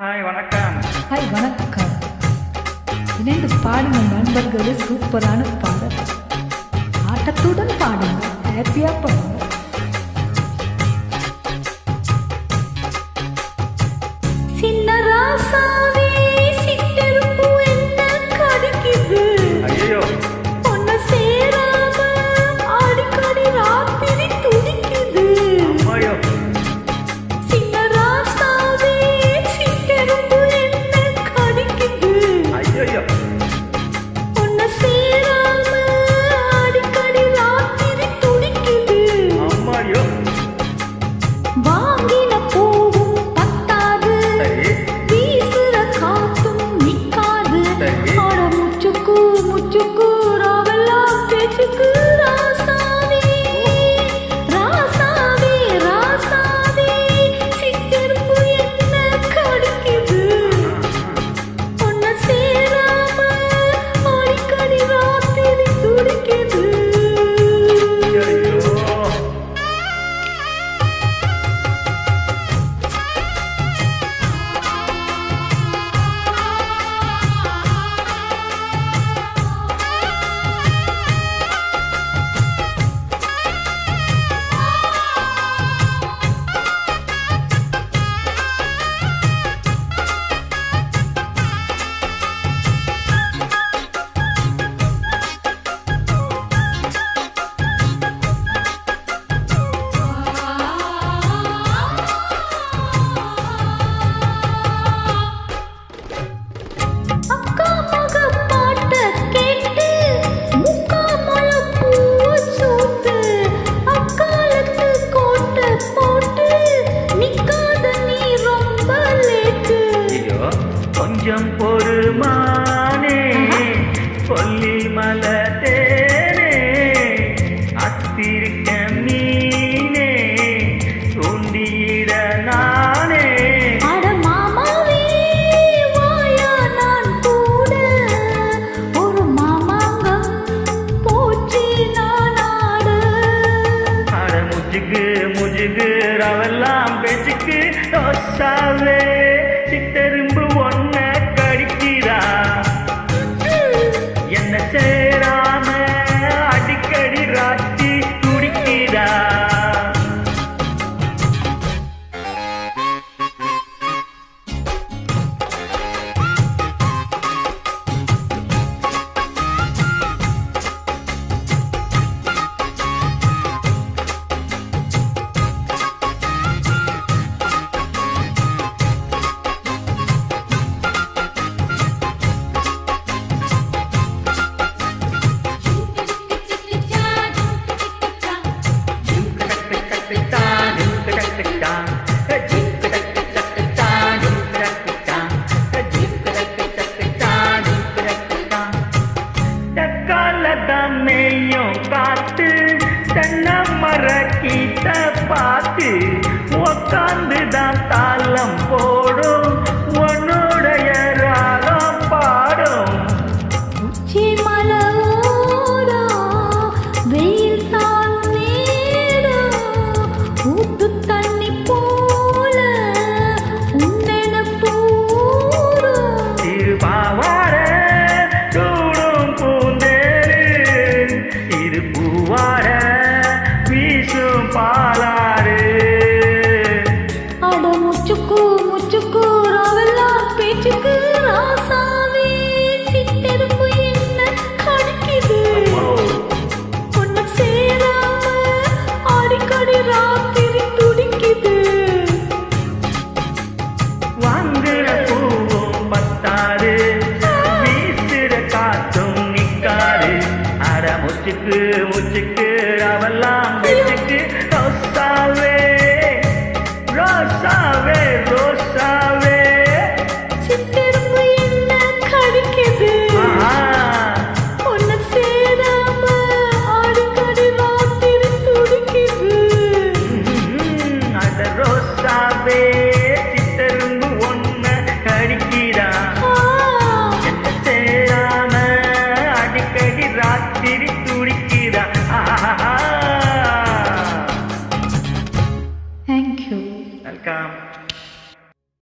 Hi வணக்கம். Hi வணக்கம். இணைந்து பாடுங்க நண்பர்களே, சூப்பரான பாடல். ஆட்டத்துடன் பாடுங்க, ஹாப்பியா பாடுங்க. சின்ன ராசாவே சிட்டெருப்பு என்ன கடிக்குது, ஐயோ பொண்ண சேராம அடிக்கடி ராத்திரி துடிக்குது. ஐயோ சின்ன ராசாவே சிட்டெருப்பு என்ன கடிக்குது, ஐயோ பொண்ண சேராம அடிக்கடி ராத்திரி துடிக்குது. அம்மாயோ வாங்கின பூவும் பத்தாது, சரி வீசுற காத்தும் நிக்காது. சரி. ஆட முச்சுக்கு முச்சுக்கு ராவெல்லாம் பேச்சுக்கு ராசாவே ராசாவே ராசாவே சிட்டெருப்பு என்ன கடிக்குது, பொண்ண சேராம அடிக்கடி ராத்திரி துடிக்குது. ஐயோ அக்கா மக பாட்ட கேட்டு முக்கா முழம் பூவ சூட்டு, அக்காலத்து கோட்டை போட்டு நிக்காத நீ ரொம்ப லேட்டு. ஐயோ கொஞ்சம் பொறுமானே கொல்லி மலை தேனே அத்திருக்க மீனே தூண்டியிட நானே. அட மாமாவே வாயா நான் கூட ஒரு மாமாங்கம் போச்சு நான் ஆட. அட முஜுகு முஜுகு ரவெல்லாம் பேச்சுக்கு ரோசாவே சிட்டெரும்பு ஒன்ன கடிக்கிறா, என்ன சேராம அடிக்கடி ராத்தி துடிக்கிறா. காத்து தென்னை மர கீட்ட பார்த்து உக்காந்துதான் தாளம் போடும், உன்னுடைய ராகம் பாடும். உச்சி மலை ஓரம் வெயில் தான் நேரம், ஊத்து தண்ணி போல உன்னெனப்பூரும். திருப்பாவாட சூடும் பூந்தேரு, இது பூவாட வீசும் பாலாறு. அட முச்சுக்கு முச்சுக்கு ராவெல்லாம் பேச்சுக்கு ராசாவே சிட்டெருப்பு என்ன கடிக்குது, பொண்ண சேராம அடிக்கடி ராத்திரி துடிக்குது. வாங்குற பூவும் பத்தாது, வீசுற காத்தும் நிக்காது. அட முச்சுக்கு முச்சுக்கு அவெல்லாம் வச்சுக்கு